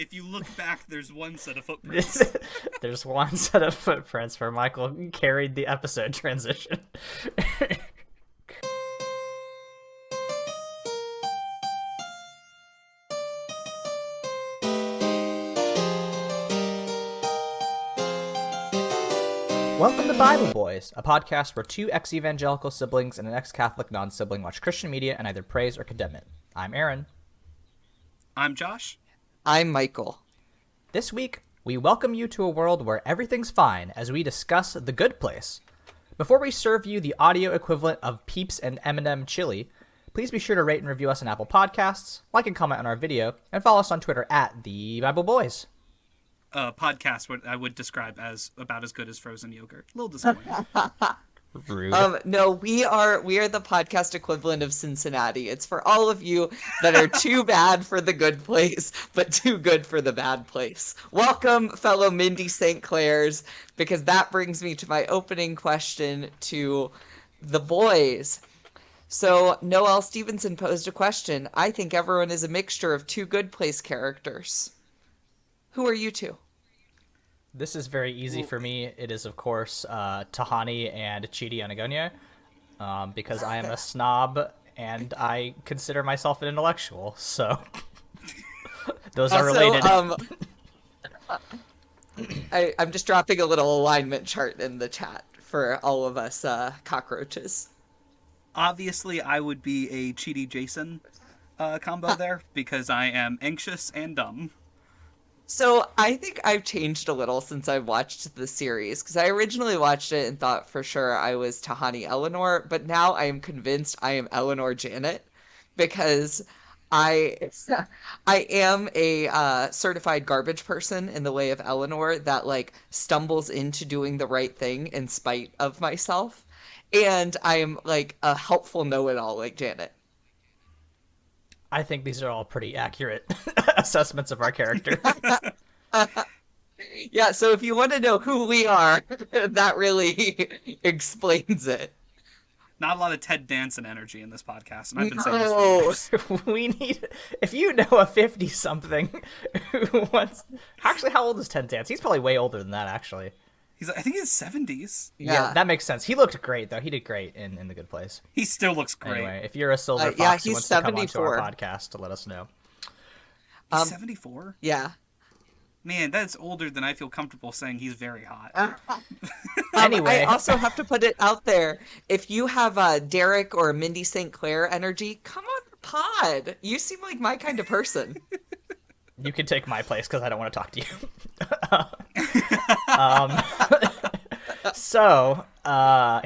If you look back, there's one set of footprints. There's one set of footprints where Michael carried the episode transition. Welcome to Bible Boys, a podcast where two ex-evangelical siblings and an ex-Catholic non-sibling watch Christian media and either praise or condemn it. I'm Aaron. I'm Josh. I'm Michael. This week, we welcome you to a world where everything's fine as we discuss The Good Place. Before we serve you the audio equivalent of Peeps and M&M chili, please be sure to rate and review us on Apple Podcasts, like and comment on our video, and follow us on Twitter at The Bible Boys. Podcast what I would describe as about as good as frozen yogurt. A little disappointing. Rude. No, we are the podcast equivalent of Cincinnati. It's for all of you that are too bad for the good place, but too good for the bad place. Welcome, fellow Mindy St. Clairs, because that brings me to my opening question to the boys. So Noelle Stevenson posed a question. I think everyone is a mixture of two Good Place characters. Who are you two? This is very easy for me. It is, of course, Tahani and Chidi Anagonye, because I am a snob and I consider myself an intellectual, so those are related. I'm just dropping a little alignment chart in the chat for all of us cockroaches. Obviously, I would be a Chidi Jason combo there because I am anxious and dumb. So I think I've changed a little since I watched the series, because I originally watched it and thought for sure I was Tahani Eleanor, but now I am convinced I am Eleanor Janet, because I am a certified garbage person in the way of Eleanor that like stumbles into doing the right thing in spite of myself, and I am like a helpful know-it-all like Janet. I think these are all pretty accurate assessments of our character. Yeah, so if you want to know who we are, that really explains it. Not a lot of Ted Danson energy in this podcast, and I've been saying this for years. We need, if you know a 50-something who wants, actually, how old is Ted Danson? He's probably way older than that, actually. I think he's 70s. Yeah, that makes sense. He looked great, though. He did great in The Good Place. He still looks great. Anyway, if you're a silver fox who wants 74. to come onto our podcast to let us know. He's 74? Yeah. Man, that's older than I feel comfortable saying he's very hot. Anyway. I also have to put it out there. If you have Derek or Mindy St. Clair energy, come on the pod. You seem like my kind of person. You can take my place because I don't want to talk to you. So,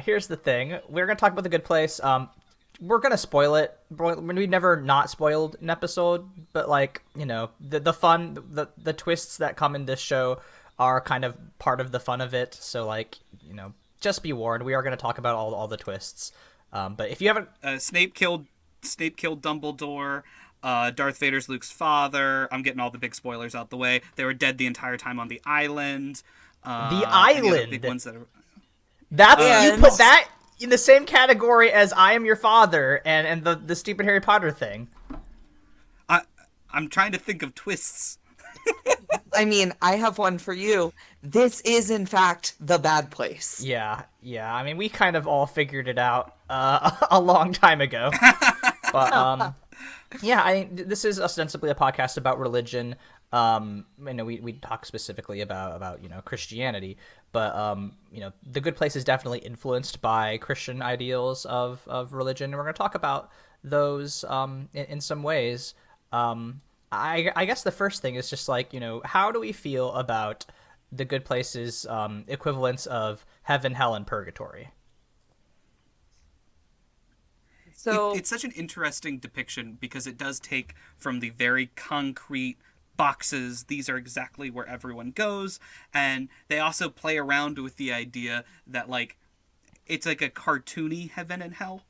here's the thing. We're going to talk about The Good Place. We're going to spoil it. We've never not spoiled an episode, but, like, you know, the fun, the twists that come in this show are kind of part of the fun of it. So, like, you know, just be warned. We are going to talk about all the twists. But if you haven't... Snape killed Dumbledore. Darth Vader's Luke's father. I'm getting all the big spoilers out the way. They were dead the entire time on the island. The island. Big ones that are... You put that in the same category as I Am Your Father and the stupid Harry Potter thing. I'm trying to think of twists. I mean, I have one for you. This is, in fact, the bad place. Yeah. I mean, we kind of all figured it out a long time ago. But, yeah, this is ostensibly a podcast about religion. You know, we talk specifically about you know, Christianity, but you know, The Good Place is definitely influenced by Christian ideals of religion, and we're going to talk about those in some ways. I guess the first thing is just like, you know, how do we feel about The Good Place's equivalents of heaven, hell, and purgatory? So it's such an interesting depiction because it does take from the very concrete boxes, these are exactly where everyone goes, and they also play around with the idea that, like, it's like a cartoony heaven and hell,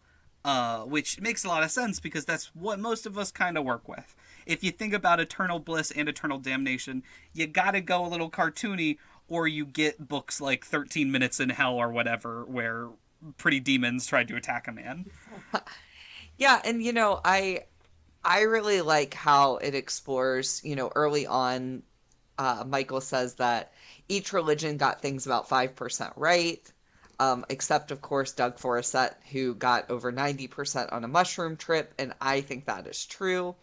which makes a lot of sense because that's what most of us kind of work with. If you think about eternal bliss and eternal damnation, you gotta go a little cartoony, or you get books like 13 Minutes in Hell or whatever, where pretty demons tried to attack a man. Yeah, and you know, I really like how it explores, early on, Michael says that each religion got things about 5% right, except, of course, Doug Forrest, who got over 90% on a mushroom trip, and I think that is true.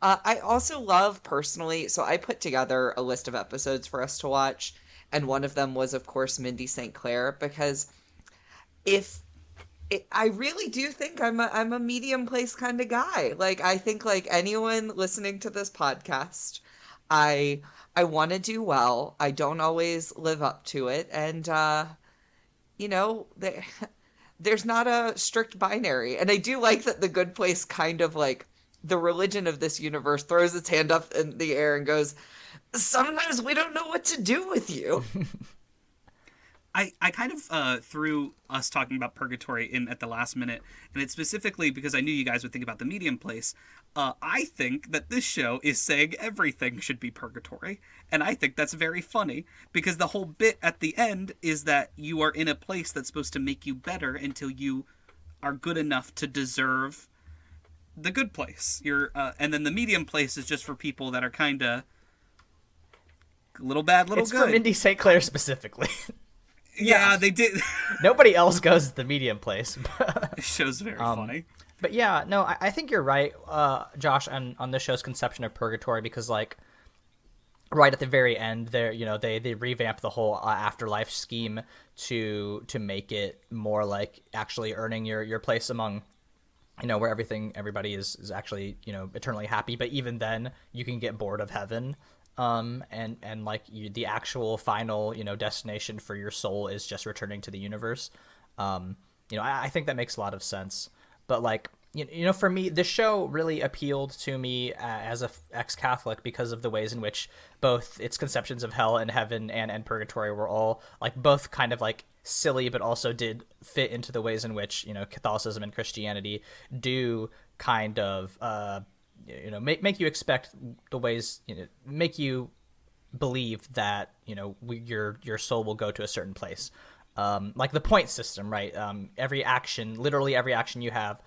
I also love personally, so I put together a list of episodes for us to watch, and one of them was, of course, Mindy St. Clair, because if I really do think I'm a medium place kind of guy. Like I think like anyone listening to this podcast, I I want to do well. I don't always live up to it, and you know, there, there's not a strict binary. And I do like that the good place kind of like the religion of this universe throws its hand up in the air and goes, "Sometimes we don't know what to do with you." I kind of threw us talking about purgatory in at the last minute, and it's specifically because I knew you guys would think about the medium place. I think that this show is saying everything should be purgatory, and I think that's very funny because the whole bit at the end is that you are in a place that's supposed to make you better until you are good enough to deserve the good place. And then the medium place is just for people that are kind of little bad, little It's good. for Mindy St. Clair specifically. Yeah, they did. Nobody else goes to the medium place. This show's very funny. But yeah, no, I think you're right, Josh, on this show's conception of purgatory, because like right at the very end, there, they revamp the whole afterlife scheme to make it more like actually earning your place among, where everybody is actually eternally happy. But even then, you can get bored of heaven. And like the actual final destination for your soul is just returning to the universe. I think that makes a lot of sense. But like for me, this show really appealed to me as a ex-Catholic because of the ways in which both its conceptions of hell and heaven and purgatory were all like both kind of like silly, but also did fit into the ways in which Catholicism and Christianity do kind of make you expect the ways, make you believe that your soul will go to a certain place, like the point system, right? Literally every action you have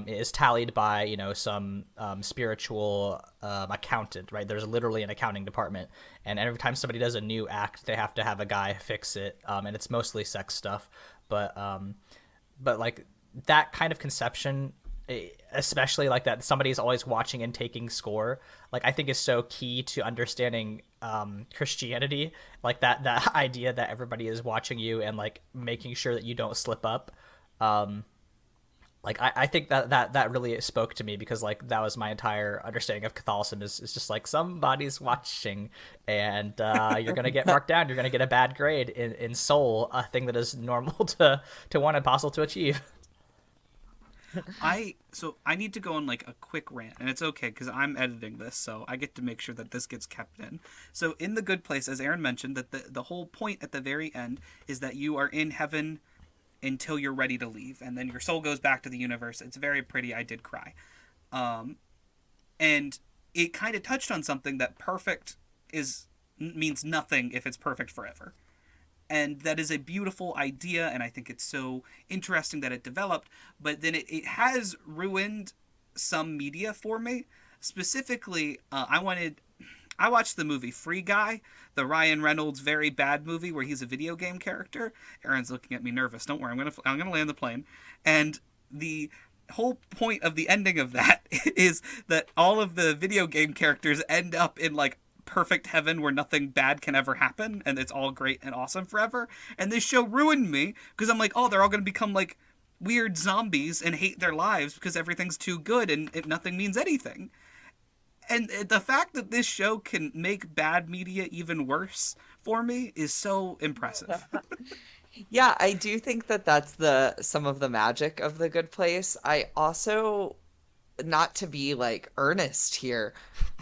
is tallied by some spiritual accountant, right? There's literally an accounting department, and every time somebody does a new act, they have to have a guy fix it, and it's mostly sex stuff, but like that kind of conception, especially like that somebody's always watching and taking score, like I think is so key to understanding Christianity, like that idea that everybody is watching you and like making sure that you don't slip up. Like I think that really spoke to me, because like that was my entire understanding of Catholicism is just like somebody's watching, and you're gonna get marked down, you're gonna get a bad grade in soul, a thing that is normal to one apostle to achieve. I need to go on like a quick rant, and it's okay because I'm editing this, so I get to make sure that this gets kept in. So in the good place, as Aaron mentioned, that the whole point at the very end is that you are in heaven until you're ready to leave, and then your soul goes back to the universe. It's very pretty. I did cry, and it kind of touched on something that perfect means nothing if it's perfect forever. And that is a beautiful idea, and I think it's so interesting that it developed, but then it has ruined some media for me. Specifically, I watched the movie Free Guy, the Ryan Reynolds very bad movie where he's a video game character. Aaron's looking at me nervous. Don't worry, I'm gonna land the plane. And the whole point of the ending of that is that all of the video game characters end up in like perfect heaven where nothing bad can ever happen and it's all great and awesome forever. And this show ruined me because I'm like, oh, they're all going to become like weird zombies and hate their lives because everything's too good and nothing means anything. And the fact that this show can make bad media even worse for me is so impressive. Yeah, I do think that that's the some of the magic of The Good Place. I also, not to be like earnest here,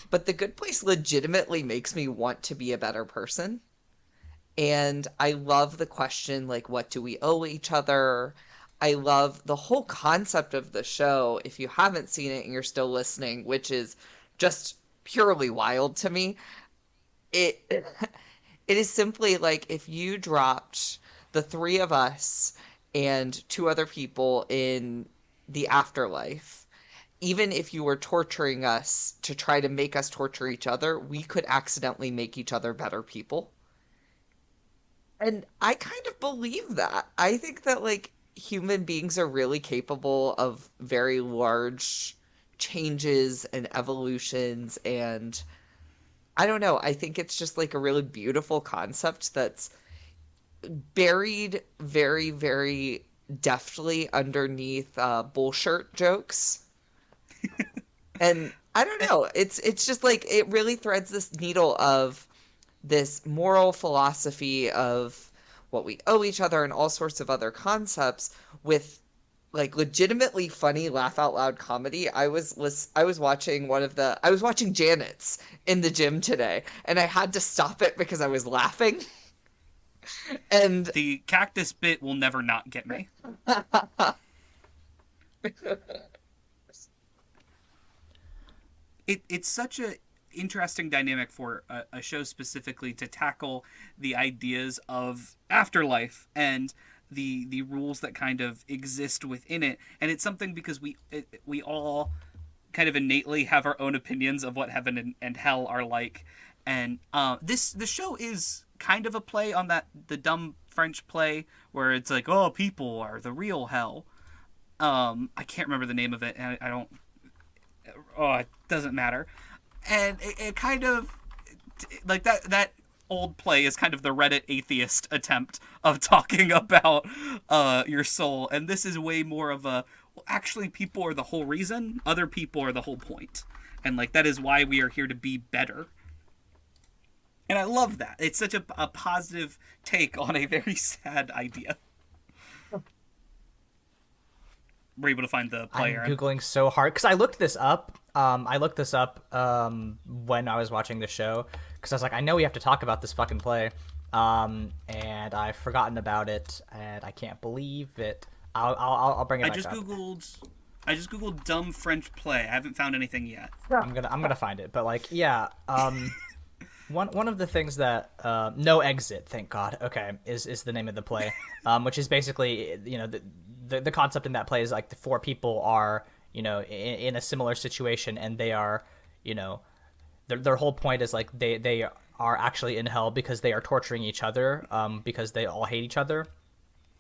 but The Good Place legitimately makes me want to be a better person. And I love the question, like, what do we owe each other? I love the whole concept of the show, if you haven't seen it and you're still listening, which is just purely wild to me. It it is simply like if you dropped the three of us and two other people in the afterlife, even if you were torturing us to try to make us torture each other, we could accidentally make each other better people. And I kind of believe that. I think that like human beings are really capable of very large changes and evolutions, and I don't know, I think it's just like a really beautiful concept that's buried very, very deftly underneath bullshit jokes. And I don't know, it's just like it really threads this needle of this moral philosophy of what we owe each other and all sorts of other concepts with like legitimately funny laugh out loud comedy. I was watching I was watching Janet's in the gym today, and I had to stop it because I was laughing. And The cactus bit will never not get me. It's such a interesting dynamic for a show specifically to tackle the ideas of afterlife and the rules that kind of exist within it. And it's something because we all kind of innately have our own opinions of what heaven and hell are like. And the show is kind of a play on that the dumb French play where it's like, oh, people are the real hell. I can't remember the name of it, and I don't. Oh, it doesn't matter. And it kind of like that old play is kind of the Reddit atheist attempt of talking about your soul, and this is way more of a well, actually people are the whole reason, other people are the whole point, and like that is why we are here to be better. And I love that. It's such a positive take on a very sad idea. Were you able to find the play, I'm Aaron? Googling so hard because I looked this up. I looked this up when I was watching the show because I was like, I know we have to talk about this fucking play. And I've forgotten about it, and I can't believe it. I'll bring it back up. I just googled dumb French play. I haven't found anything yet. I'm gonna find it, but like, yeah. One of the things that No Exit, thank God, okay, is the name of the play, which is basically, you know, the concept in that play is like the four people are, you know, in a similar situation, and they are, you know, their whole point is like they are actually in hell because they are torturing each other, because they all hate each other.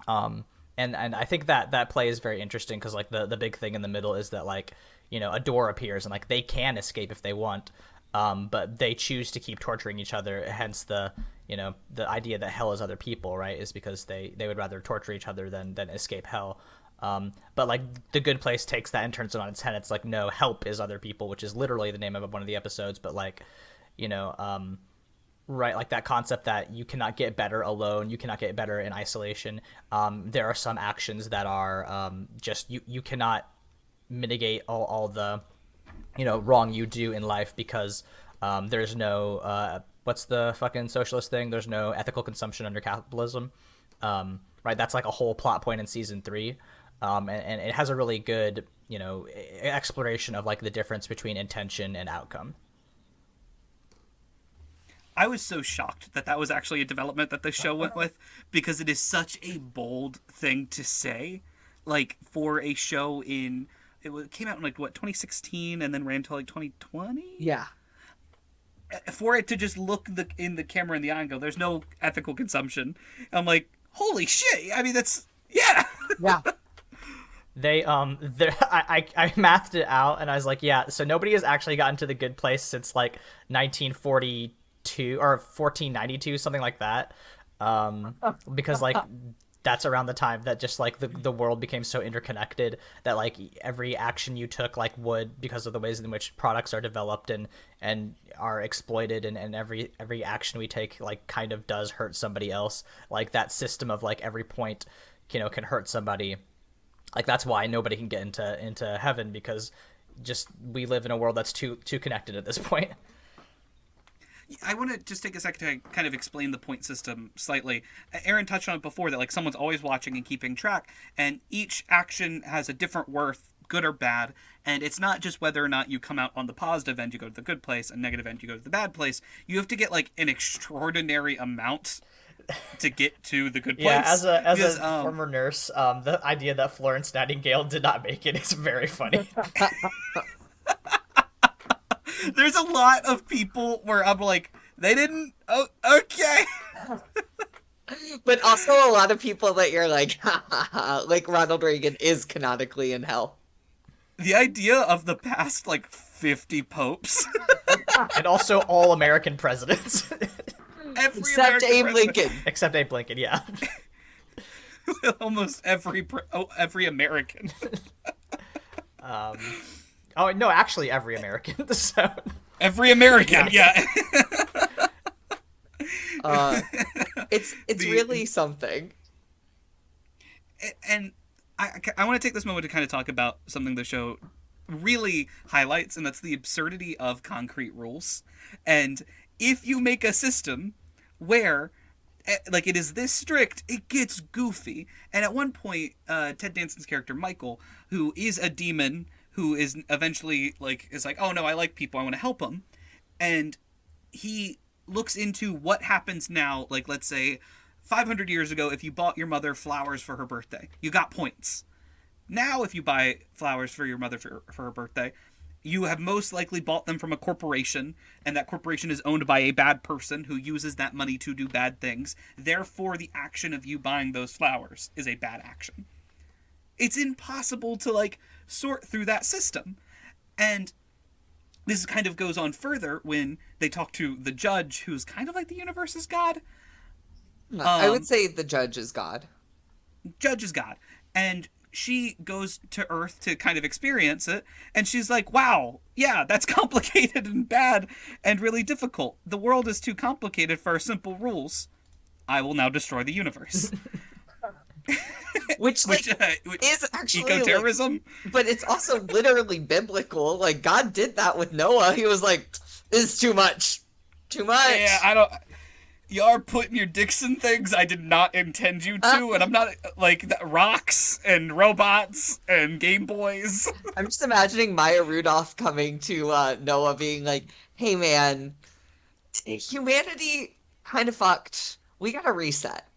And I think that play is very interesting because like the big thing in the middle is that like, you know, a door appears and like they can escape if they want, but they choose to keep torturing each other. Hence the, you know, the idea that hell is other people, right? Is because they would rather torture each other than escape hell. But like the good place takes that and turns it on its head. It's like, no, help is other people, which is literally the name of one of the episodes. But like, you know, right, like that concept that you cannot get better alone, you cannot get better in isolation. There are some actions that are just you cannot mitigate all the, you know, wrong you do in life because there's no what's the fucking socialist thing? There's no ethical consumption under capitalism. Right, that's like a whole plot point in season 3. And it has a really good, you know, exploration of like the difference between intention and outcome. I was so shocked that was actually a development that the show went with because it is such a bold thing to say, like for a show it came out in like what 2016 and then ran until like 2020. yeah. For it to just look in the camera in the eye and go, "There's no ethical consumption," I'm like, "Holy shit!" I mean, that's yeah. Yeah. They I mathed it out and I was like, yeah, so nobody has actually gotten to the good place since like 1942 or 1492, something like that. Because like that's around the time that just like the world became so interconnected that like every action you took like would, because of the ways in which products are developed and are exploited, and every action we take like kind of does hurt somebody else. Like that system of like every point, you know, can hurt somebody. Like that's why nobody can get into heaven, because just we live in a world that's too connected at this point. I want to just take a second to kind of explain the point system slightly. Aaron touched on it before that like someone's always watching and keeping track, and each action has a different worth, good or bad, and it's not just whether or not you come out on the positive end, you go to the good place, and negative end, you go to the bad place. You have to get like an extraordinary amount to get to the good Yeah, place. as Because a former nurse, the idea that Florence Nightingale did not make it is very funny. there's a lot of people where I'm like, they didn't. Oh, okay. But also a lot of people that you're like, ha ha ha, like Ronald Reagan is canonically in hell. The idea of the past like 50 popes, And also all American presidents. every Except American Abe president, Lincoln. Except Abe Lincoln, yeah. almost every American. Oh, no, actually every American. So Every American, yeah. Uh, it's The- really something. And I want to take this moment to kind of talk about something the show really highlights, and that's the absurdity of concrete rules. And if you make a system where like it is this strict, it gets goofy. And at one point, Ted Danson's character Michael, who is a demon, who is eventually like is like, oh no, I like people, I want to help them, and he looks into what happens now. Like, let's say 500 years ago, if you bought your mother flowers for her birthday, you got points. Now, if you buy flowers for your mother for her birthday, you have most likely bought them from a corporation, and that corporation is owned by a bad person who uses that money to do bad things. Therefore, the action of you buying those flowers is a bad action. It's impossible to, like, sort through that system. And this kind of goes on further when they talk to the judge, who's kind of like the universe's god. I would say the judge is God. Judge is God. And she goes to Earth to kind of experience it, and she's like, wow, yeah, that's complicated and bad and really difficult. The world is too complicated for our simple rules. I will now destroy the universe. Which is actually eco-terrorism? But it's also literally biblical. Like, God did that with Noah. He was like, this is too much. Too much. Yeah, I don't... You are putting your dicks in things I did not intend you to, and I'm not, like, rocks and robots and Game Boys. I'm just imagining Maya Rudolph coming to Noah being like, hey man, humanity kind of fucked. We gotta reset.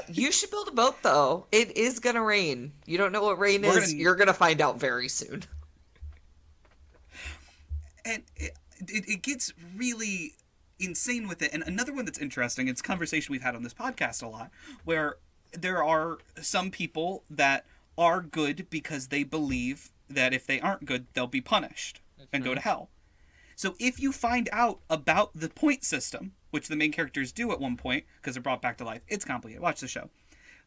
You should build a boat though. It is gonna rain. You don't know what rain is. You're gonna find out very soon. And it gets really insane with it. And another one that's interesting, it's a conversation we've had on this podcast a lot, where there are some people that are good because they believe that if they aren't good, they'll be punished and go to hell. So if you find out about the point system, which the main characters do at one point, because they're brought back to life, it's complicated. Watch the show.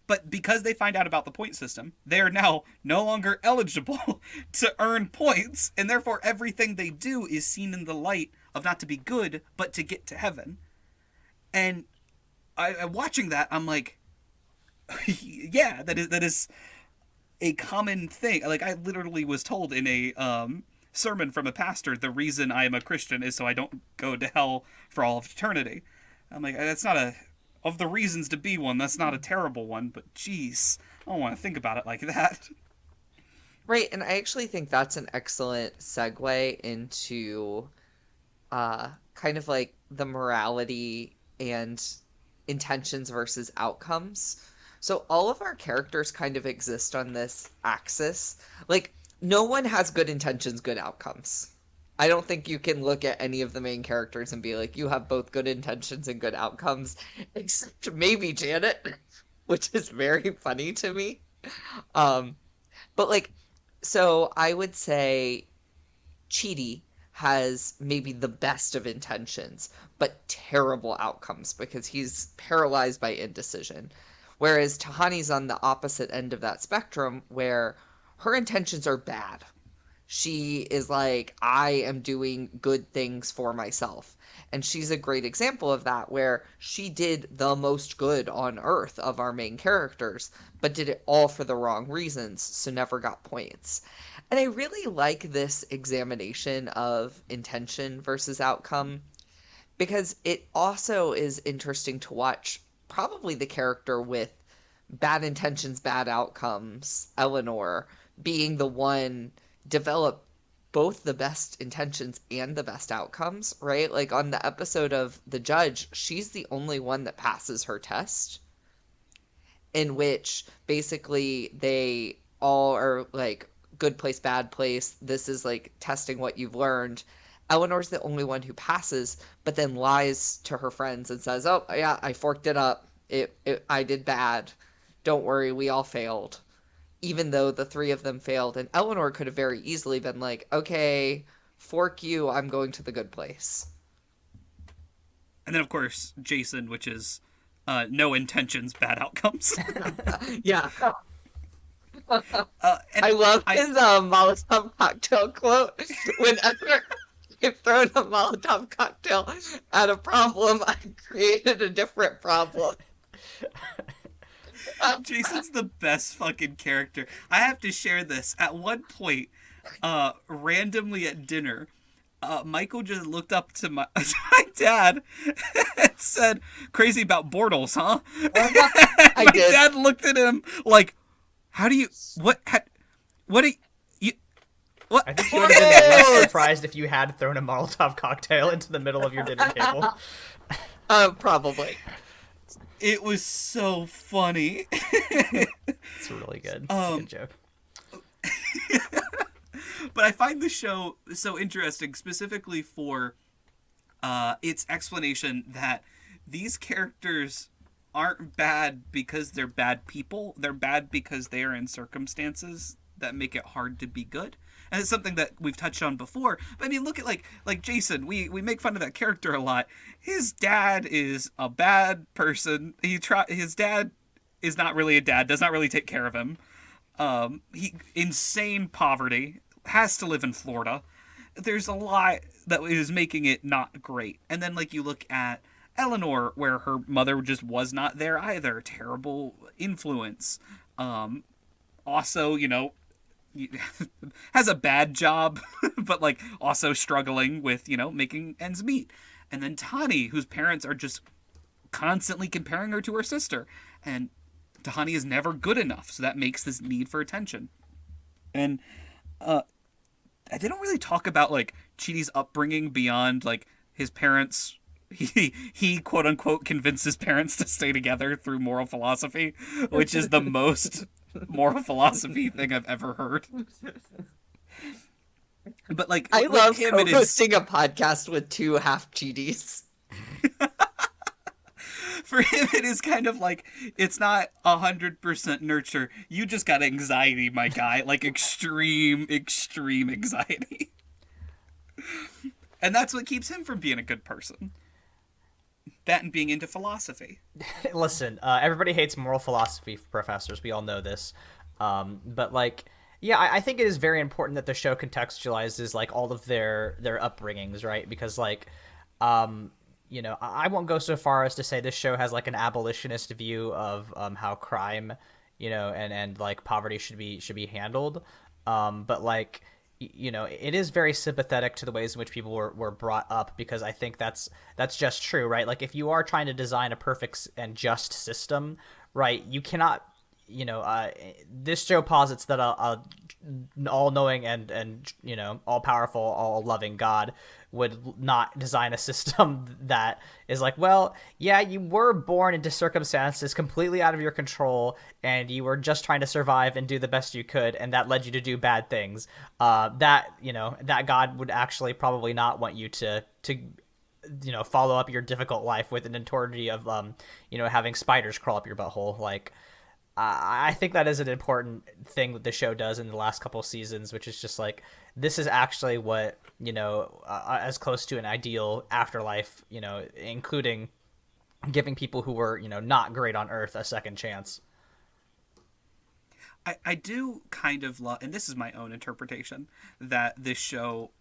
But because they find out about the point system, they are now no longer eligible to earn points, and therefore everything they do is seen in the light of not to be good, but to get to heaven. And watching that, I'm like, yeah, that is a common thing. Like, I literally was told in a sermon from a pastor, the reason I am a Christian is so I don't go to hell for all of eternity. I'm like, that's not of the reasons to be one, that's not a terrible one, but geez, I don't want to think about it like that. Right, and I actually think that's an excellent segue into kind of like the morality and intentions versus outcomes. So all of our characters kind of exist on this axis. Like, no one has good intentions, good outcomes. I don't think you can look at any of the main characters and be like, you have both good intentions and good outcomes, except maybe Janet, which is very funny to me. But like, so I would say Chidi has maybe the best of intentions, but terrible outcomes because he's paralyzed by indecision. Whereas Tahani's on the opposite end of that spectrum where her intentions are bad. She is like, I am doing good things for myself. And she's a great example of that, where she did the most good on Earth of our main characters, but did it all for the wrong reasons, so never got points. And I really like this examination of intention versus outcome, because it also is interesting to watch probably the character with bad intentions, bad outcomes, Eleanor, being the one develop both the best intentions and the best outcomes, right? Like on the episode of The Judge, she's the only one that passes her test, in which basically they all are like good place, bad place. This is like testing what you've learned. Eleanor's the only one who passes, but then lies to her friends and says, "Oh, yeah, I forked it up. I did bad. Don't worry, we all failed." Even though the three of them failed, and Eleanor could have very easily been like, "Okay, fork you, I'm going to the good place." And then, of course, Jason, which is no intentions, bad outcomes. Yeah. And I love his Molotov cocktail quote. Whenever I've thrown a Molotov cocktail at a problem, I've created a different problem. Jason's the best fucking character. I have to share this. At one point, randomly at dinner, Michael just looked up to my, to my dad and said, "Crazy about Bortles, huh?" I My did. dad looked at him like, "How do you, what do you, what?" I think you would have been less surprised if you had thrown a Molotov cocktail into the middle of your dinner table. Probably. It was so funny. It's really good. It's a good joke. But I find the show so interesting, specifically for its explanation that these characters aren't bad because they're bad people. They're bad because they are in circumstances that make it hard to be good. And it's something that we've touched on before. But I mean, look at like Jason. We make fun of that character a lot. His dad is a bad person. His dad is not really a dad. Does not really take care of him. He insane poverty. Has to live in Florida. There's a lot that is making it not great. And then like you look at Eleanor, where her mother just was not there either. Terrible influence. Also, you know, has a bad job, but like also struggling with, you know, making ends meet. And then Tani, whose parents are just constantly comparing her to her sister. And Tahani is never good enough, so that makes this need for attention. And they don't really talk about like Chidi's upbringing beyond like his parents. He quote unquote convinced his parents to stay together through moral philosophy, which is the most moral philosophy thing I've ever heard. But like I love him and his, hosting a podcast with two half GDs. for him it is kind of like it's not 100% nurture. You just got anxiety, my guy, like extreme anxiety. And that's what keeps him from being a good person. That and being into philosophy. Listen, everybody hates moral philosophy professors. We all know this. But like, yeah, I think it is very important that the show contextualizes like all of their upbringings, right? Because like, you know, I won't go so far as to say this show has like an abolitionist view of how crime, you know, and like poverty should be handled. But like, you know, it is very sympathetic to the ways in which people were brought up, because I think that's just true, right? Like if you are trying to design a perfect and just system, right, you cannot, you know, this show posits that a all-knowing and you know, all-powerful, all-loving God would not design a system that is like, well, yeah, you were born into circumstances completely out of your control, and you were just trying to survive and do the best you could, and that led you to do bad things. That, you know, that God would actually probably not want you to you know, follow up your difficult life with an eternity of you know, having spiders crawl up your butthole. Like, I think that is an important thing that the show does in the last couple of seasons, which is just like, this is actually what, you know, as close to an ideal afterlife, you know, including giving people who were, you know, not great on Earth a second chance. I do kind of love, and this is my own interpretation, that this show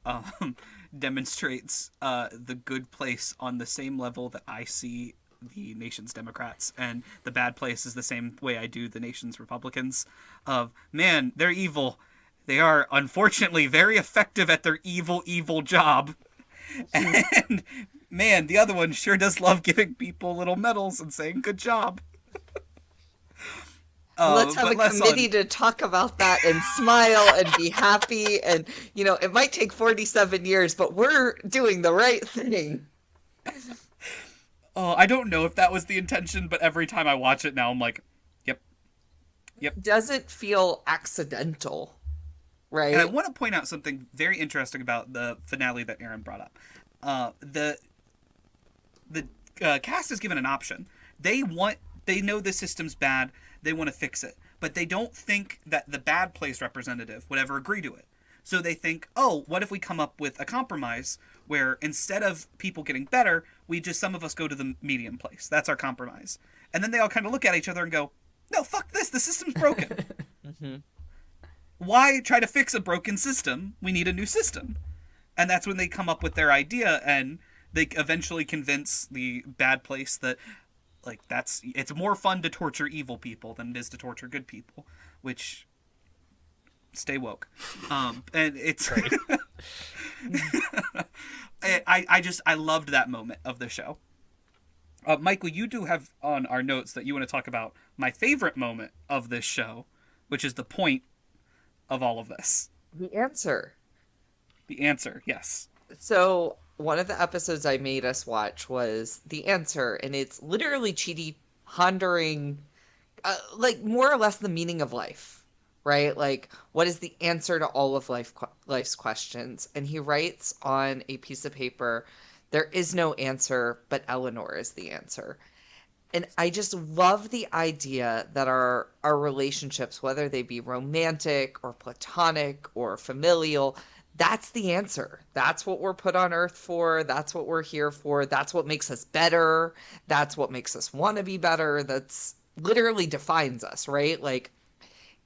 demonstrates the good place on the same level that I see the nation's Democrats, and the bad place is the same way I do the nation's Republicans. Of, man, they're evil. They are unfortunately very effective at their evil job. And man, the other one sure does love giving people little medals and saying good job. Let's have a But less committee on. to talk about that and smile and be happy. And, it might take 47 years, but we're doing the right thing. Oh, I don't know if that was the intention, but every time I watch it now, I'm like, yep, yep. Doesn't feel accidental, And I right? want to point out something very interesting about the finale that Aaron brought up. The cast is given an option. They know the system's bad. They want to fix it, but they don't think that the bad place representative would ever agree to it. So they think, oh, what if we come up with a compromise where instead of people getting better, some of us go to the medium place. That's our compromise. And then they all kind of look at each other and go, no, fuck this. The system's broken. Hmm. Why try to fix a broken system? We need a new system. And that's when they come up with their idea, and they eventually convince the bad place that it's more fun to torture evil people than it is to torture good people, which stay woke. And it's I loved that moment of the show. Michael, you do have on our notes that you want to talk about my favorite moment of this show, which is the point of all of this. The answer. The answer, yes. So, one of the episodes I made us watch was The Answer, and it's literally Chidi pondering, like, more or less the meaning of life, right? Like, what is the answer to all of life's questions? And he writes on a piece of paper, there is no answer, but Eleanor is the answer. And I just love the idea that our relationships, whether they be romantic or platonic or familial, that's the answer. That's what we're put on earth for. That's what we're here for. That's what makes us better. That's what makes us want to be better. That's literally defines us, right? Like,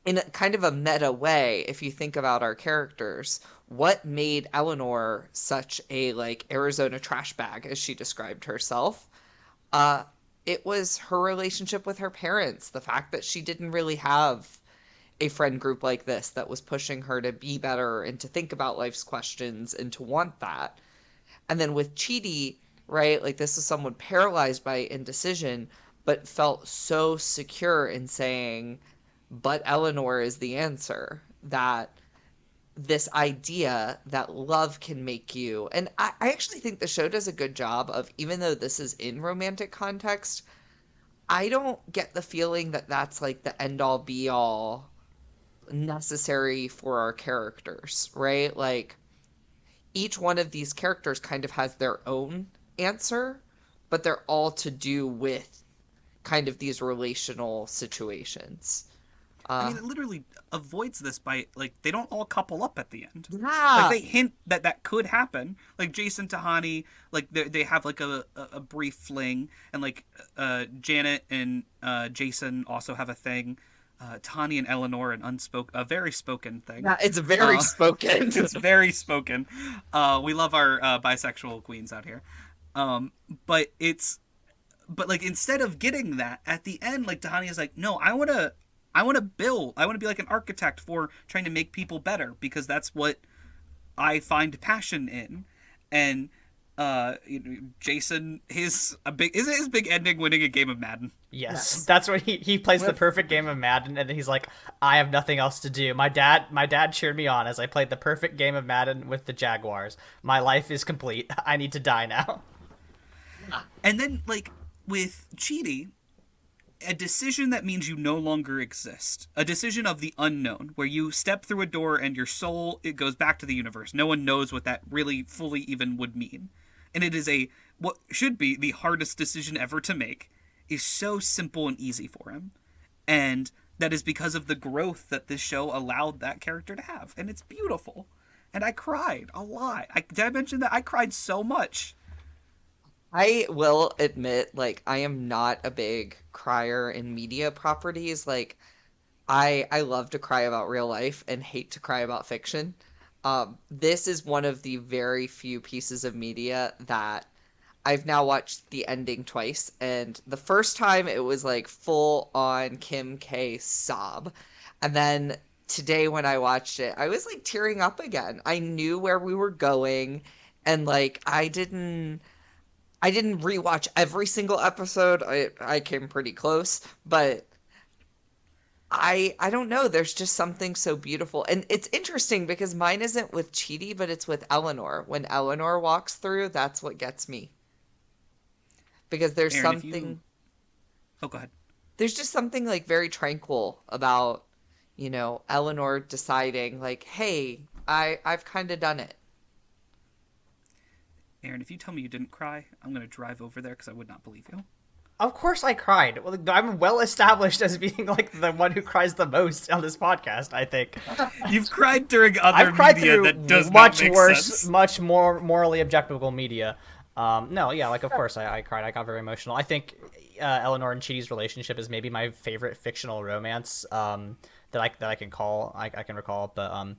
in a kind of a meta way, if you think about our characters, what made Eleanor such a like Arizona trash bag, as she described herself? Uh, it was her relationship with her parents, the fact that she didn't really have a friend group like this that was pushing her to be better and to think about life's questions and to want that. And then with Chidi, right, like this is someone paralyzed by indecision, but felt so secure in saying, but Eleanor is the answer, that this idea that love can make you. And I actually think the show does a good job of, even though this is in romantic context, I don't get the feeling that that's like the end all be all necessary for our characters, right? Like each one of these characters kind of has their own answer, but they're all to do with kind of these relational situations. I Uh, mean, it literally avoids this by they don't all couple up at the end. Like yeah, they hint that that could happen. Like Jason Tahani, like they have like a brief fling, and Janet and Jason also have a thing. Tahani and Eleanor a very spoken thing. yeah, it's very Uh, spoken. it's very spoken. We love our bisexual queens out here. Um, but it's but like instead of getting that at the end, like Tahani is like, no, I want to build. I want to be like an architect for trying to make people better because that's what I find passion in. And Jason, his big ending winning a game of Madden. Yes, Yes. that's what he plays the With perfect game of Madden, and then he's like, I have nothing else to do. My dad cheered me on as I played the perfect game of Madden with the Jaguars. My life is complete. I need to die now. And then with Chidi, a decision that means you no longer exist, a decision of the unknown, where you step through a door and your soul it goes back to the universe. No one knows what that really fully even would mean, and it is what should be the hardest decision ever to make. Is so simple and easy for him, and that is because of the growth that this show allowed that character to have, and it's beautiful. And I cried a lot. Did I mention that I cried so much? I will admit, like, I am not a big crier in media properties. Like, I love to cry about real life and hate to cry about fiction. This is one of the very few pieces of media that I've now watched the ending twice, and the first time it was like full on Kim K sob. And then today when I watched it, I was like tearing up again. I knew where we were going, and like I didn't rewatch every single episode. I came pretty close, but I don't know. There's just something so beautiful. And it's interesting because mine isn't with Chidi, but it's with Eleanor. When Eleanor walks through, that's what gets me. Because Aaron, if you, oh, go ahead. there's just something like very tranquil about, Eleanor deciding like, "Hey, I've kind of done it." Aaron, if you tell me you didn't cry, I'm gonna drive over there because I would not believe you. Of course I cried. Well, I'm well established as being like the one who cries the most on this podcast, I think. You've cried during other I've cried media through that does much not make worse, sense. much more morally objectionable media. No, yeah, like of course I cried. I got very emotional. I think Eleanor and Chidi's relationship is maybe my favorite fictional romance that I can recall. But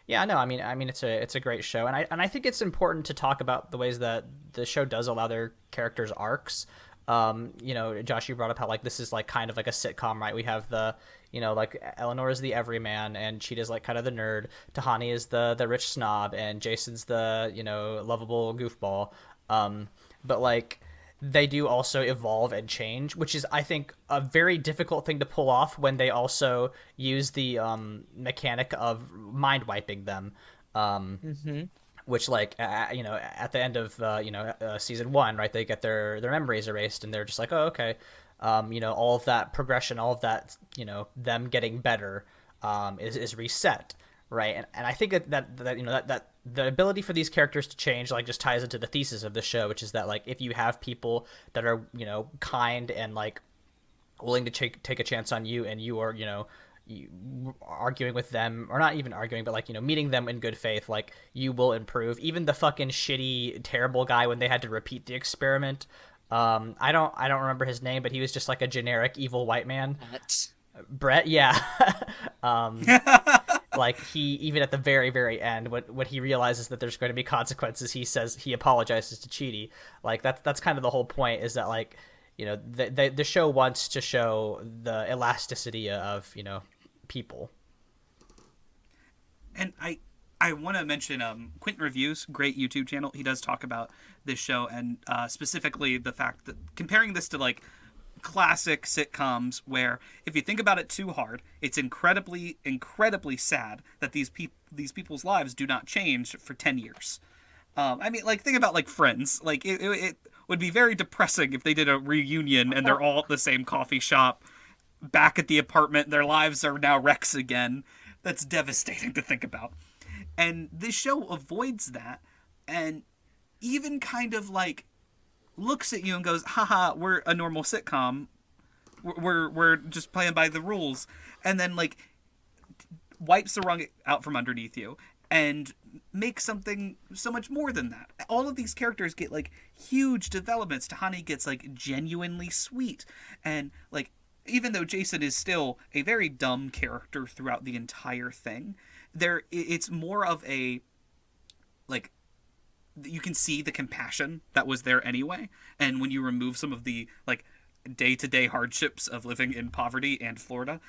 yeah, no, I mean it's a great show, and I think it's important to talk about the ways that the show does allow their characters arcs. Josh, you brought up how like this is like kind of like a sitcom, right? We have the like Eleanor is the everyman and Cheetah's like kind of the nerd. Tahani is the rich snob and Jason's the lovable goofball. But like they do also evolve and change, which is I think a very difficult thing to pull off when they also use the mechanic of mind wiping them. Hmm. Which like at the end of season 1, right, they get their memories erased and they're just like, oh, okay, all of that progression, all of that them getting better is reset, right? And I think that the ability for these characters to change like just ties into the thesis of the show, which is that like if you have people that are kind and like willing to take a chance on you, and you are arguing with them, or not even arguing, but like meeting them in good faith, like you will improve. Even the fucking shitty terrible guy when they had to repeat the experiment, I don't remember his name, but he was just like a generic evil white man. Brett, yeah. um like he, even at the very very end, when he realizes that there's going to be consequences, he apologizes to Chidi. Like that's kind of the whole point, is that like the show wants to show the elasticity of people. And I want to mention Quentin Reviews, great YouTube channel. He does talk about this show, and specifically the fact that comparing this to like classic sitcoms, where if you think about it too hard, it's incredibly sad that these people's lives do not change for 10 years. I mean, like, think about like Friends. Like it would be very depressing if they did a reunion and they're all at the same coffee shop, back at the apartment, their lives are now wrecks again. That's devastating to think about. And this show avoids that, and even kind of like looks at you and goes, haha, we're a normal sitcom. We're just playing by the rules. And then like wipes the rug out from underneath you and makes something so much more than that. All of these characters get like huge developments. Tahani gets like genuinely sweet, and like even though Jason is still a very dumb character throughout the entire thing, it's more of a like you can see the compassion that was there anyway. And when you remove some of the like day-to-day hardships of living in poverty and Florida,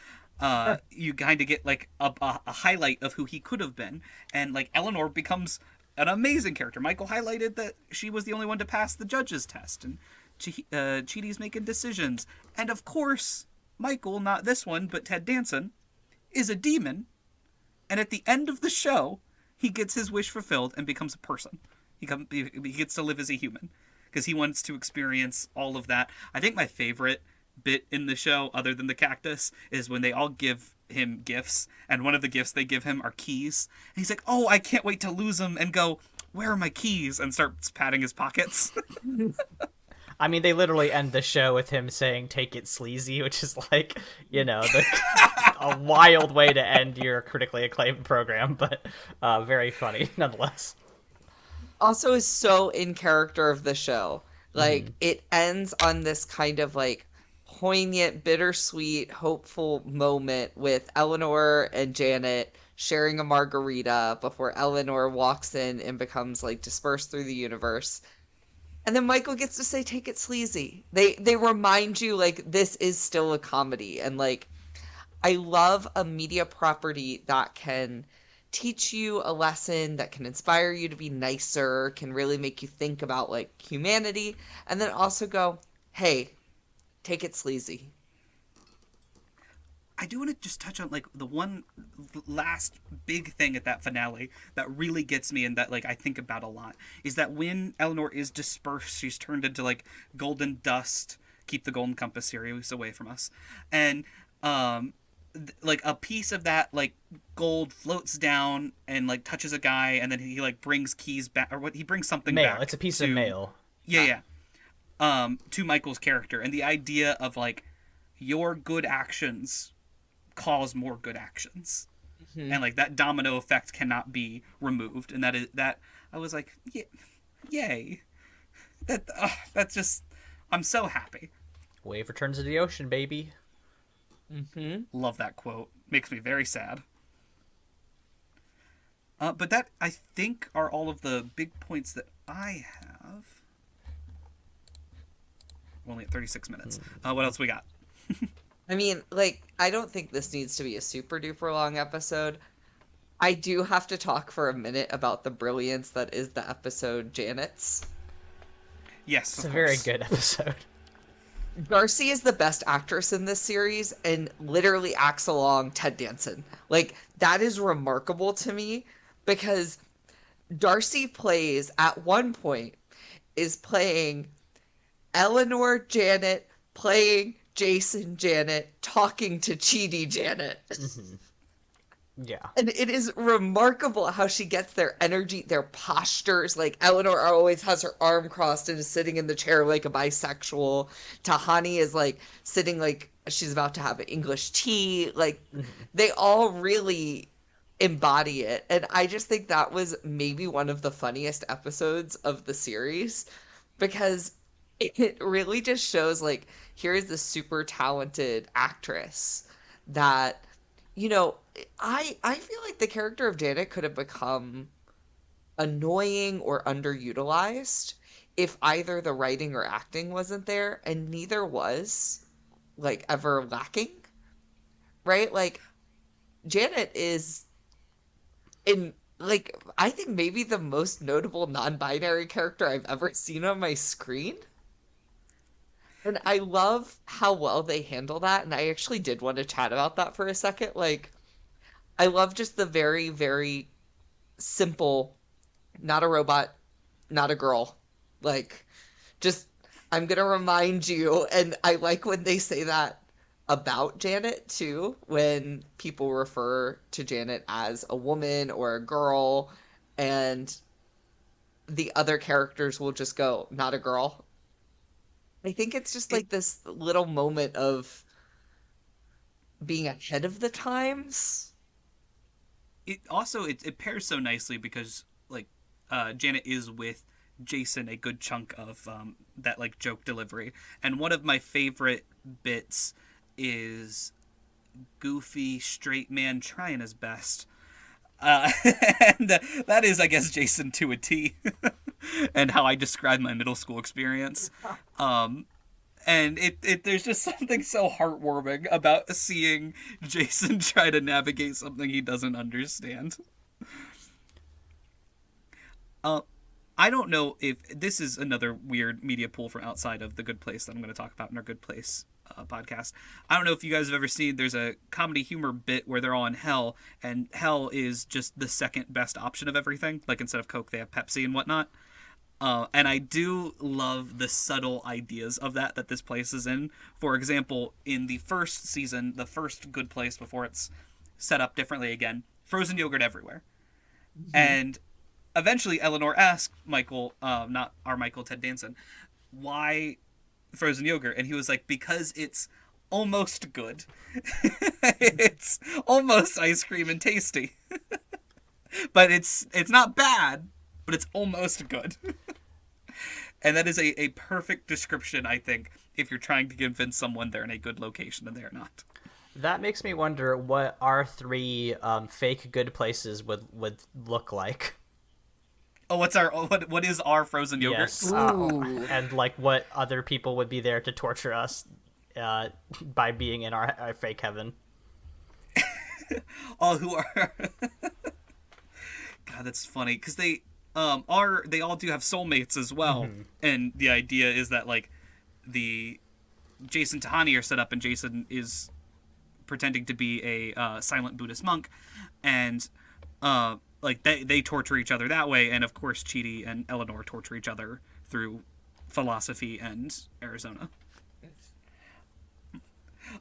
you kind of get like a highlight of who he could have been. And like Eleanor becomes an amazing character. Michael highlighted that she was the only one to pass the judge's test, and Chidi's making decisions. And of course, Michael, not this one, but Ted Danson, is a demon. And at the end of the show, he gets his wish fulfilled and becomes a person. He gets to live as a human because he wants to experience all of that. I think my favorite bit in the show, other than the cactus, is when they all give him gifts, and one of the gifts they give him are keys. And he's like, oh, I can't wait to lose them, and go, where are my keys? And starts patting his pockets. I mean, they literally end the show with him saying, take it sleazy, which is like, a wild way to end your critically acclaimed program, but very funny nonetheless. Also is so in character of the show. Like it ends on this kind of like poignant, bittersweet, hopeful moment with Eleanor and Janet sharing a margarita before Eleanor walks in and becomes like dispersed through the universe. And then Michael gets to say, take it sleazy. They remind you like this is still a comedy. And like I love a media property that can teach you a lesson, that can inspire you to be nicer, can really make you think about like humanity, and then also go, hey, take it sleazy. I do want to just touch on like the one last big thing at that finale that really gets me and that like I think about a lot is that when Eleanor is dispersed, she's turned into like golden dust. Keep the golden compass series away from us, and like a piece of that like gold floats down and like touches a guy, and then he like brings keys back, or what, he brings something Mail. back. It's a piece of mail. Yeah. To Michael's character, and the idea of like your good actions cause more good actions, and like that domino effect cannot be removed, and that is that. I was like, yeah, yay! That's just, I'm so happy. Wave returns to the ocean, baby. Love that quote. Makes me very sad. But that, I think, are all of the big points that I have. We're only at 36 minutes. What else we got? I mean, like, I don't think this needs to be a super duper long episode. I do have to talk for a minute about the brilliance that is the episode Janet's. Yes, It's a very good episode. Darcy is the best actress in this series and literally acts along Ted Danson. Like, that is remarkable to me because Darcy plays, at one point, is playing Eleanor Janet, playing Jason Janet, talking to Chidi Janet. Yeah. And it is remarkable how she gets their energy, their postures. Like, Eleanor always has her arm crossed and is sitting in the chair like a bisexual. Tahani is, like, sitting like she's about to have an English tea. Like, they all really embody it. And I just think that was maybe one of the funniest episodes of the series because it really just shows, like, here is this super talented actress that, you know, I feel like the character of Janet could have become annoying or underutilized if either the writing or acting wasn't there, and neither was, like, ever lacking, right? Like, Janet is in, like, I think maybe the most notable non-binary character I've ever seen on my screen. And I love how well they handle that, and I actually did want to chat about that for a second. Like, I love just the very, very simple, not a robot, not a girl. Like, just, I'm gonna remind you, and I like when they say that about Janet, too, when people refer to Janet as a woman or a girl, and the other characters will just go, not a girl. I think it's just like this little moment of being ahead of the times. It also it pairs so nicely because like Janet is with Jason a good chunk of that like joke delivery, and one of my favorite bits is goofy straight man trying his best, and that is, I guess, Jason to a T, and how I describe my middle school experience. And there's just something so heartwarming about seeing Jason try to navigate something he doesn't understand. I don't know if this is another weird media pull from outside of The Good Place that I'm going to talk about in our Good Place podcast. I don't know if you guys have ever seen, there's a comedy humor bit where they're all in hell, and hell is just the second best option of everything. Like, instead of Coke, they have Pepsi and whatnot. And I do love the subtle ideas of that this place is in. For example, in the first season, the first Good Place before it's set up differently again, frozen yogurt everywhere. And eventually Eleanor asked Michael, not our Michael, Ted Danson, why frozen yogurt? And he was like, because it's almost good. It's almost ice cream and tasty. But it's not bad, but it's almost good. And that is a perfect description, I think, if you're trying to convince someone they're in a good location and they're not. That makes me wonder what our three fake good places would look like. Oh, what is our frozen yogurt? Yes, and like what other people would be there to torture us by being in our fake heaven. Oh, who are? God, that's funny because they all do have soulmates as well, and the idea is that like the Jason Tahani are set up, and Jason is pretending to be a silent Buddhist monk, and like they torture each other that way, and of course Chidi and Eleanor torture each other through philosophy and Arizona.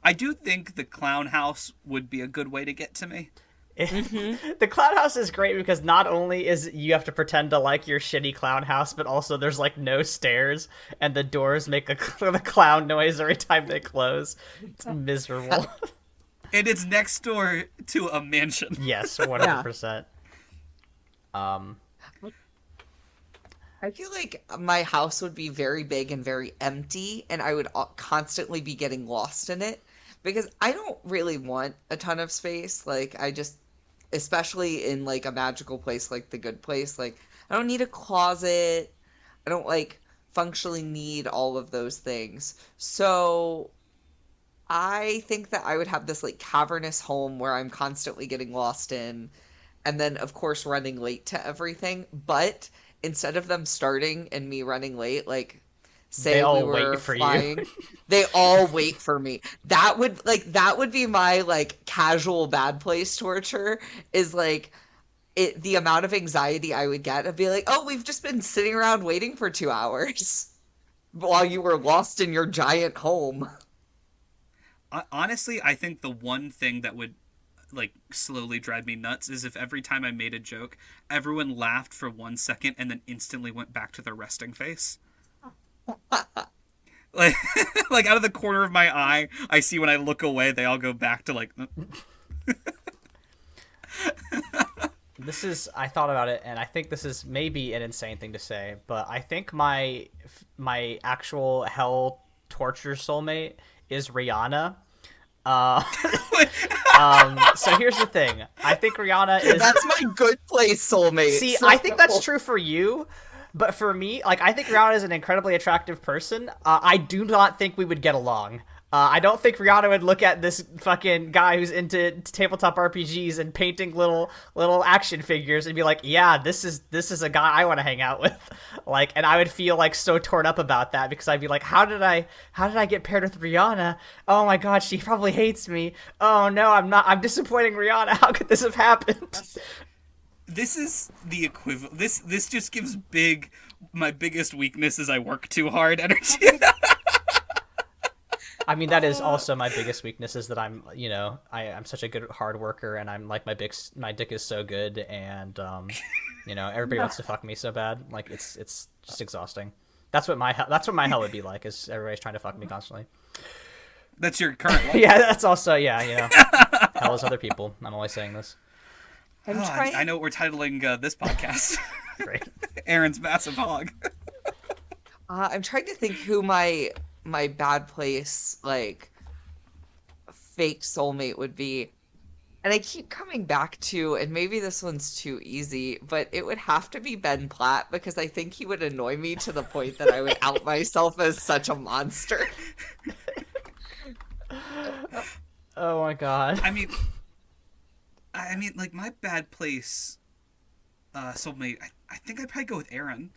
I do think the clown house would be a good way to get to me. The clown house is great because not only is you have to pretend to like your shitty clown house, but also there's like no stairs and the doors make the clown noise every time they close. It's miserable. And it's next door to a mansion. Yes, 100%. I feel like my house would be very big and very empty, and I would constantly be getting lost in it because I don't really want a ton of space. Like, I just, especially in like a magical place like the Good Place, like, I don't need a closet. I don't like functionally need all of those things. So I think that I would have this like cavernous home where I'm constantly getting lost in, and then of course running late to everything. But instead of them starting and me running late, like They say we all were wait for you. flying, they all wait for me. That would be my like casual bad place torture is like the amount of anxiety I would get. I'd be like, oh, we've just been sitting around waiting for 2 hours while you were lost in your giant home. Honestly, I think the one thing that would like slowly drive me nuts is if every time I made a joke, everyone laughed for 1 second and then instantly went back to their resting face. Like, like out of the corner of my eye, I see when I look away, they all go back to like. I thought about it, and I think this is maybe an insane thing to say, but I think my actual hell torture soulmate is Rihanna. So here's the thing. I think Rihanna is... That's my Good Place soulmate. See, I think that's true for you, but for me, like, I think Rihanna is an incredibly attractive person. I do not think we would get along. I don't think Rihanna would look at this fucking guy who's into tabletop RPGs and painting little action figures and be like, yeah, this is a guy I want to hang out with. Like, and I would feel like so torn up about that because I'd be like, how did I get paired with Rihanna? Oh my god, she probably hates me. Oh no, I'm disappointing Rihanna. How could this have happened? This is the equivalent. This just gives my biggest weakness is I work too hard energy. I mean, that is also my biggest weakness is that I'm such a good hard worker, and I'm like my dick is so good, and everybody wants to fuck me so bad. Like it's just exhausting. That's what my hell would be like. Is everybody's trying to fuck me constantly. That's your current life. Yeah, that's also hell is other people. I'm always saying this. I know what we're titling this podcast. Great. Aaron's Massive Hog. I'm trying to think who my bad place like fake soulmate would be, and I keep coming back to, and maybe this one's too easy, but it would have to be Ben Platt because I think he would annoy me to the point that I would out myself as such a monster. Oh my god. I mean like my bad place soulmate, I think I'd probably go with Aaron.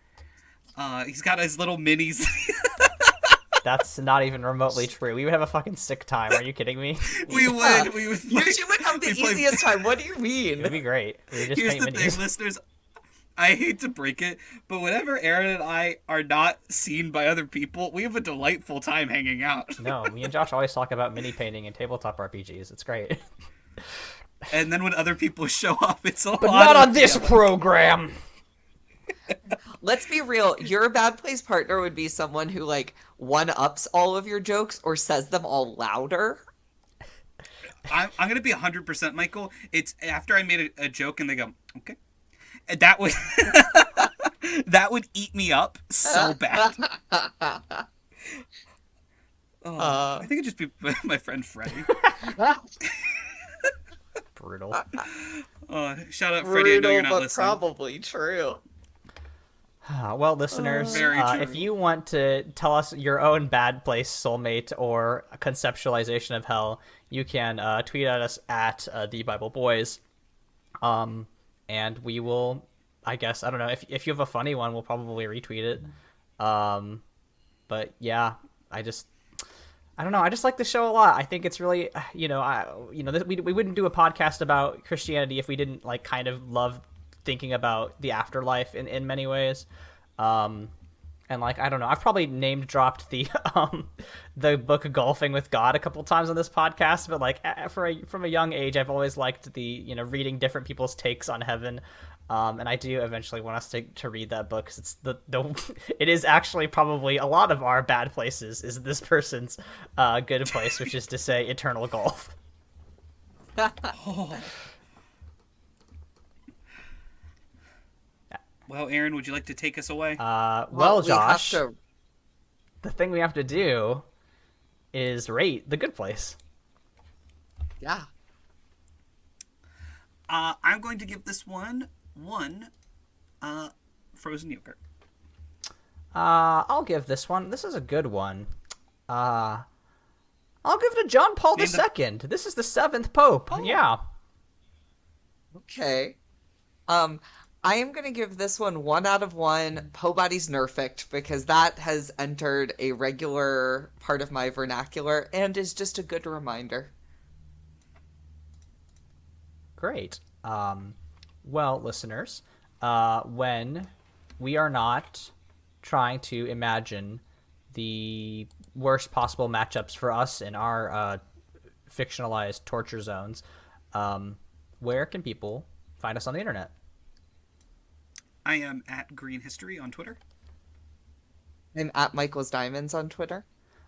He's got his little minis. That's not even remotely true. We would have a fucking sick time. Are you kidding me? We would. You two would have the easiest time. What do you mean? It'd be great. We would just Here's paint the minis. thing, listeners. I hate to break it, but whenever Aaron and I are not seen by other people, we have a delightful time hanging out. No, me and Josh always talk about mini painting and tabletop RPGs. It's great. And then when other people show up, it's a lot. But not on this program. Let's be real. Your bad place partner would be someone who like one-ups all of your jokes or says them all louder. I'm going to be 100% Michael. It's after I made a joke and they go, okay. And that would that would eat me up so bad. I think it'd just be my friend Freddie. Brutal. Shout out Freddie. I know you're not but listening. probably true. Well, listeners, Very true. if you want to tell us your own bad place soulmate or a conceptualization of hell, you can tweet at us at the Bible Boys, and we will. I guess I don't know if you have a funny one, we'll probably retweet it. But yeah, I don't know. I just like the show a lot. I think it's really, we wouldn't do a podcast about Christianity if we didn't like kind of love thinking about the afterlife in many ways. Um, and like I don't know, I've probably name dropped the book Golfing with God a couple times on this podcast, but like from a young age, I've always liked the reading different people's takes on heaven. And I do eventually want us to read that book because it's it is actually probably a lot of our bad places is this person's good place, which is to say eternal golf. Oh. Well, Aaron, would you like to take us away? Well, we have Josh, to. the thing we have to do is rate the good place. Yeah. I'm going to give this one frozen yogurt. I'll give this one. This is a good one. I'll give it to John Paul II. This is the 7th Pope. Oh. Yeah. Okay. I am going to give this one 1 out of 1 Po Body's Nerfect because that has entered a regular part of my vernacular and is just a good reminder. Great. Well, listeners, when we are not trying to imagine the worst possible matchups for us in our fictionalized torture zones, where can people find us on the internet? I am at Green History on Twitter. I'm at Michael's Diamonds on Twitter.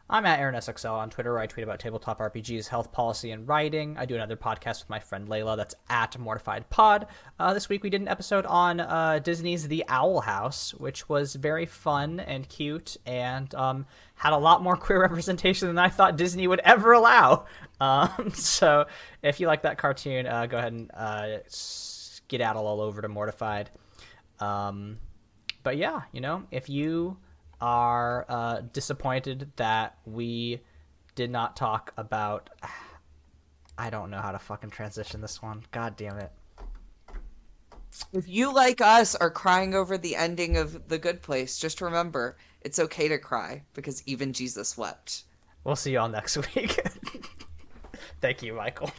I'm at AaronSXL on Twitter, where I tweet about tabletop RPGs, health policy, and writing. I do another podcast with my friend Layla that's at Mortified Pod. This week we did an episode on Disney's The Owl House, which was very fun and cute and had a lot more queer representation than I thought Disney would ever allow. So if you like that cartoon, go ahead and skedaddle all over to Mortified. But yeah, if you are disappointed that we did not talk about I don't know how to fucking transition this one. God damn it. If you, like us, are crying over the ending of The Good Place, just remember, it's okay to cry because even Jesus wept. We'll see you all next week. Thank you, Michael.